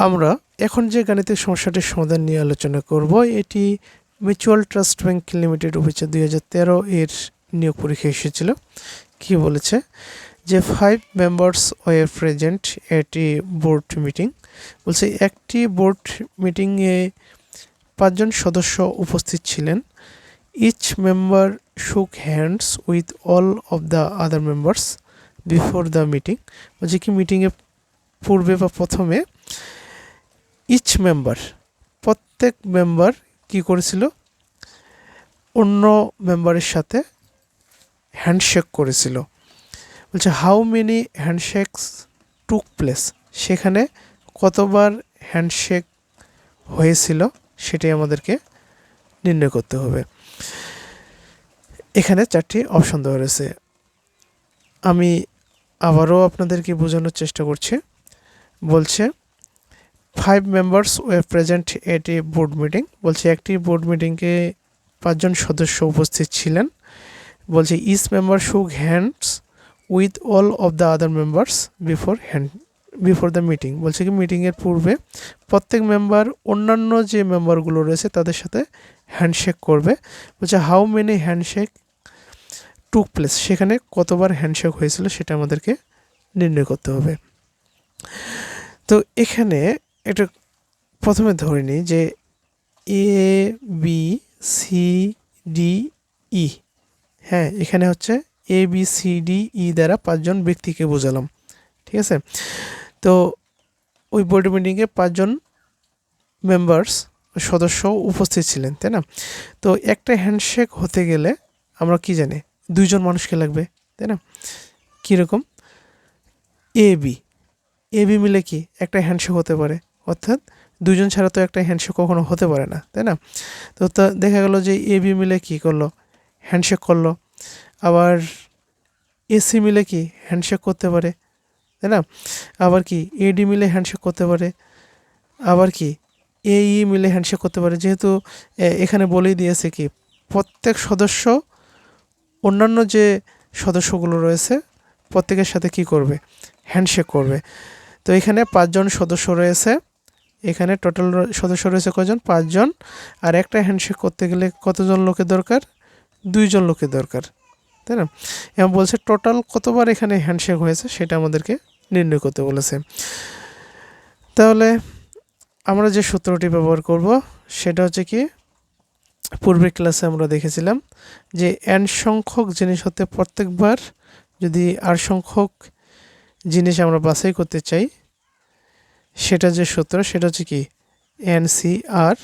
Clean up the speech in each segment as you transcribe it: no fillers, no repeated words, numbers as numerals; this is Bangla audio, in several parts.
আমরা এখন যে গাণিতিক সমস্যাটির সমাধান নিয়ে আলোচনা করব এটি মিউচুয়াল ট্রাস্ট ব্যাংক লিমিটেড অফিসে 2013 এর নিয়োগ পরীক্ষা এসেছিল। কি বলেছে যে 5 মেম্বার্স ওয়ার প্রেজেন্ট এটি বোর্ড মিটিং। বলছে একটি বোর্ড মিটিংয়ে 5 জন সদস্য উপস্থিত ছিলেন। ইচ মেম্বার শুক hands with all of the other members before the meeting. বলছে কি মিটিংয়ে পূর্বে বা প্রথমে ইচ মেম্বার প্রত্যেক মেম্বার কি করেছিল, অন্য মেম্বারের সাথে হ্যান্ডশেক করেছিল। বলছে হাউ মেনি হ্যান্ডশেকস টুক প্লেস, সেখানে কতবার হ্যান্ডশেক হয়েছিল সেটাই আমাদেরকে নির্ণয় করতে হবে। এখানে 4টি অপশন দেওয়া রয়েছে, আমি আবারও আপনাদেরকে বোঝানোর চেষ্টা করছি। বলছে 5 members were present at A board meeting. বলছে একটি বোর্ড মিটিংয়ে 5 জন সদস্য উপস্থিত ছিলেন। বলছে ইচ মেম্বার শুক hands with all of the other members before the meeting. বলছে কি মিটিংয়ের পূর্বে প্রত্যেক মেম্বার অন্যান্য যে মেম্বারগুলো রয়েছে তাদের সাথে হ্যান্ডশেক করবে। বলছে how many handshake took place, সেখানে কতবার হ্যান্ডশেক হয়েছিল সেটা আমাদেরকে নির্ণয় করতে হবে। তো এখানে এটা প্রথমে ধরে নিই যে A B C D E, হ্যাঁ এখানে হচ্ছে A B C D E দ্বারা 5 জন ব্যক্তিকে বোঝালাম, ঠিক আছে। তো ওই বোর্ড মিটিংয়ে 5 জন মেম্বার্স সদস্য উপস্থিত ছিলেন, তাই না। তো একটা হ্যান্ডশেক হতে গেলে আমরা কি জানি 2 জন মানুষকে লাগবে, তাই না। কীরকম এ বি মিলে কি একটা হ্যান্ডশেক হতে পারে, অর্থাৎ 2 জন ছাড়া তো একটা হ্যান্ডশেক কখনো হতে পারে না, তাই না। তো তা দেখা গেল যে এ বি মিলে কি করলো, হ্যান্ডশেক করলো। আবার এসি মিলে কি হ্যান্ডশেক করতে পারে, তাই না। আবার কি এডি মিলে হ্যান্ডশেক করতে পারে। আবার কি এই মিলে হ্যান্ডশেক করতে পারে। যেহেতু এখানে বলেই দিয়েছে কি প্রত্যেক সদস্য অন্যান্য যে সদস্যগুলো রয়েছে প্রত্যেকের সাথে কি করবে, হ্যান্ডশেক করবে। তো এখানে 5 জন সদস্য রয়েছে, এখানে টোটাল সদস্য রয়েছে কজন, 5 জন। আর একটা হ্যান্ডশেক করতে গেলে কতজন লোকের দরকার, 2 জন লোকের দরকার, তাই না। এবং বলছে টোটাল কতবার এখানে হ্যান্ডশেক হয়েছে সেটা আমাদেরকে নির্ণয় করতে বলেছে। তাহলে আমরা যে সূত্রটি ব্যবহার করব সেটা হচ্ছে কি পূর্বের ক্লাসে আমরা দেখেছিলাম যে n সংখ্যক জিনিস হতে প্রত্যেকবার যদি r সংখ্যক জিনিস আমরা বাছাই করতে চাই সেটা যে সূত্র সেটা হচ্ছে কি NCR।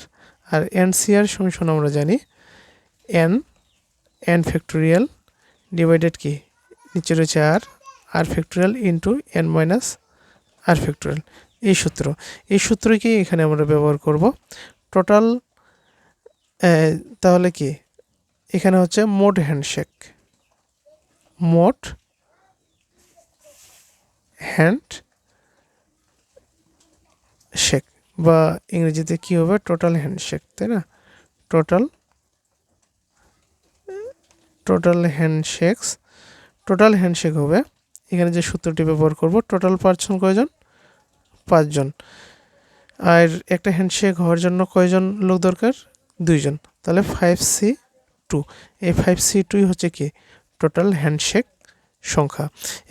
আর NCR সমান আমরা জানি n ফ্যাক্টোরিয়াল ডিভাইডেড কি নিচে রয়েছে r factorial into n minus r factorial. এই সূত্রকেই এখানে আমরা ব্যবহার করব। টোটাল তাহলে কি এখানে হচ্ছে মোট হ্যান্ডশেক বা ইংরেজিতে কি হবে টোটাল হ্যান্ডশেক, তাই না। টোটাল হ্যান্ডশেক হবে। এখানে যে সূত্রটি ব্যবহার করব টোটাল পারসন কয়জন, 5 জন। আর একটা হ্যান্ডশেক হওয়ার জন্য কয়জন লোক দরকার, 2 জন। তাহলে 5C2, এই 5C2 হচ্ছে কি টোটাল হ্যান্ডশেক সংখ্যা।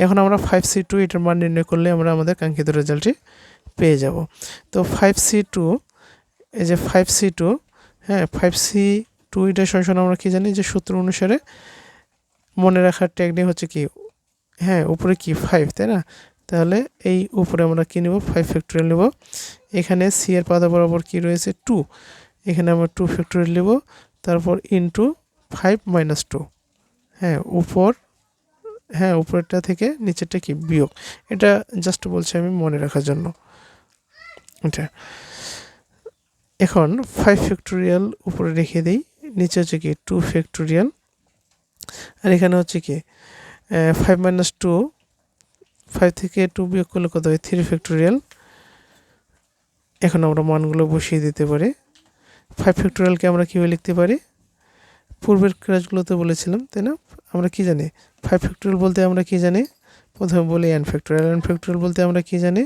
এখন আমরা 5C2 এটার মান নির্ণয় করলে আমরা আমাদের কাঙ্ক্ষিত রেজাল্টটি পেয়ে যাব। তো 5C2, এই যে 5C2, হ্যাঁ 5C2 এটা সমান আমরা কি জানি যে সূত্র অনুসারে মনে রাখার টেকনিক হচ্ছে কি, হ্যাঁ উপরে কি 5, তাই না। তাহলে এই উপরে আমরা কি নেব, 5 ফ্যাক্টোরিয়াল নেব। এখানে সি এর পাতা বরাবর কি রয়েছে 2, এখানে আমরা 2 ফ্যাক্টোরিয়াল নেব। তারপর ইন্টু 5 মাইনাস 2, উপরেরটা থেকে নিচেরটা কি বিয়োগ। এটা জাস্ট বলছি আমি মনে রাখার জন্য এটা। এখন 5 ফ্যাক্টোরিয়াল উপরে রেখে দিই, নিচে হচ্ছে কি 2 ফ্যাক্টোরিয়াল। আর এখানে হচ্ছে কি 5 মাইনাস 2, 5 থেকে 2 বিয়োগ করলে কত হয় 3 ফ্যাক্টোরিয়াল। এখন আমরা মানগুলো বসিয়ে দিতে পারি। 5 ফ্যাক্টোরিয়ালকে আমরা কীভাবে লিখতে পারি, পূর্বের ক্লাসগুলোতে বলেছিলাম, তাই না। আমরা কি জানি 5 ফ্যাক্টোরিয়াল বলতে আমরা কি জানি, প্রথমে বলি n ফ্যাক্টোরিয়াল বলতে আমরা কি জানি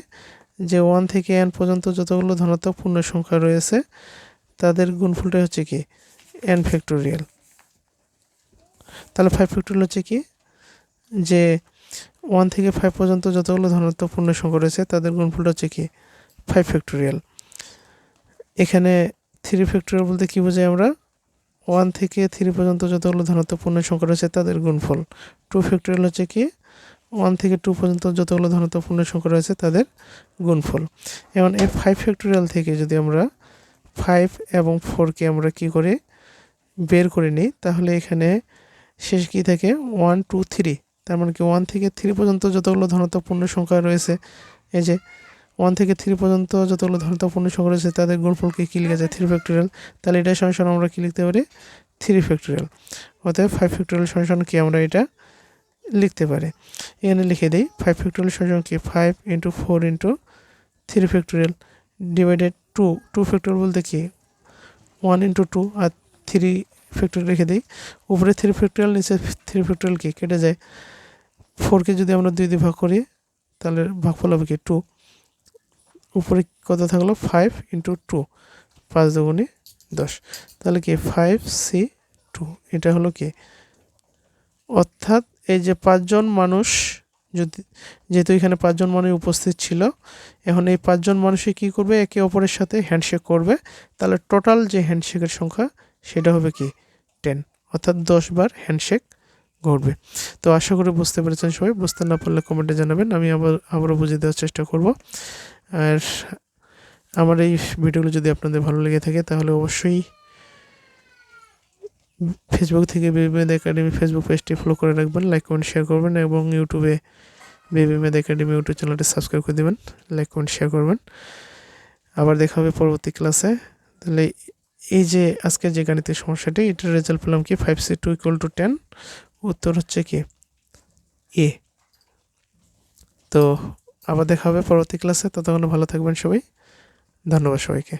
যে 1 থেকে n পর্যন্ত যতগুলো ধনাত্মক পূর্ণ সংখ্যা রয়েছে তাদের গুণফলটা হচ্ছে কি n ফ্যাক্টোরিয়াল। তাহলে 5 ফ্যাক্টোরিয়াল হচ্ছে কি যে 1 থেকে 5 পর্যন্ত যতগুলো ধনাত্মক পূর্ণ সংখ্যা রয়েছে তাদের গুণফলটা হচ্ছে কি 5 ফ্যাক্টোরিয়াল। এখানে 3 ফ্যাক্টোরিয়াল বলতে কি বোঝাই আমরা 1 থেকে 3 পর্যন্ত যতগুলো ধনাত্মক পূর্ণ সংখ্যা রয়েছে তাদের গুণফল। 2 ফ্যাক্টোরিয়াল হচ্ছে কি 1 থেকে 2 পর্যন্ত যতগুলো ধনাত্মক পূর্ণ সংখ্যা রয়েছে তাদের গুণফল। এখন এই 5 ফ্যাক্টোরিয়াল থেকে যদি আমরা 5 এবং 4কে আমরা কি করে বের করে নিই তাহলে এখানে শেষ কি থাকে 1 2 3। তার মানে কি 1 থেকে 3 পর্যন্ত যতগুলো ধনাত্মক পূর্ণ সংখ্যা রয়েছে এই যে 1 থেকে 3 পর্যন্ত যতগুলো ধনাত্মক পূর্ণ সংখ্যা রয়েছে তাদের গুণফলকে কি লেখা যায় 3 ফ্যাক্টোরিয়াল। তাহলে এটা সমান আমরা কি লিখতে পারি 3 ফ্যাক্টোরিয়াল। অতএব 5 ফ্যাক্টোরিয়াল সমান কি আমরা এটা লিখতে পারি। এখানে লিখে দিই 5 ফ্যাক্টোরিয়াল সমান কি 5 × 4 × 3 ফ্যাক্টোরিয়াল ডিভাইডেড 2। 2 ফ্যাক্টোরিয়াল বলতে কি 1 × 2 আর 3 ফ্যাক্টোরিয়াল রেখে দিই। উপরে 3 ফ্যাক্টোরিয়াল নিচে 3 ফ্যাক্টোরিয়াল কি কেটে যায়। 4কে যদি আমরা 2 দিয়ে ভাগ করি তাহলে ভাগফল হবে কি 2। উপরে কত থাকলো 5 × 2 5 দুগুণে 10। তাহলে কি 5C2 এটা হলো কি অর্থাৎ এই যে 5 জন মানুষ যদি যেহেতু এখানে 5 জন মানুষ উপস্থিত ছিল এখন এই 5 জন মানুষই কি করবে একে অপরের সাথে হ্যান্ডশেক করবে। তাহলে টোটাল যে হ্যান্ডশেকের সংখ্যা সেটা হবে কি 10 অর্থাৎ 10 বার হ্যান্ডশেক ঘটবে। তো আশা করি বুঝতে পেরেছেন সবাই। বুঝতে না পারলে কমেন্টে জানাবেন, আমি আবারও বুঝিয়ে দেওয়ার চেষ্টা করব। আর আমার এই ভিডিওগুলো যদি আপনাদের ভালো লেগে থাকে তাহলে অবশ্যই ফেসবুক থেকে বেবি মেদ একাডেমি ফেসবুক পেজটি ফলো করে রাখবেন, লাইক কমেন্ট শেয়ার করবেন এবং ইউটিউবে বেবি মেদ একাডেমি ইউটিউব চ্যানেলটি সাবস্ক্রাইব করে দেবেন, লাইক কমেন্ট শেয়ার করবেন। আবার দেখা হবে পরবর্তী ক্লাসে। তাহলে এই যে আজকের যে গাণিতিক সমস্যাটি এটার রেজাল্ট পেলাম কি 5C2 = 10। উত্তর হচ্ছে কি এ। তো আবার দেখা হবে পরবর্তী ক্লাসে, ততক্ষণ ভালো থাকবেন সবাই। ধন্যবাদ সবাইকে।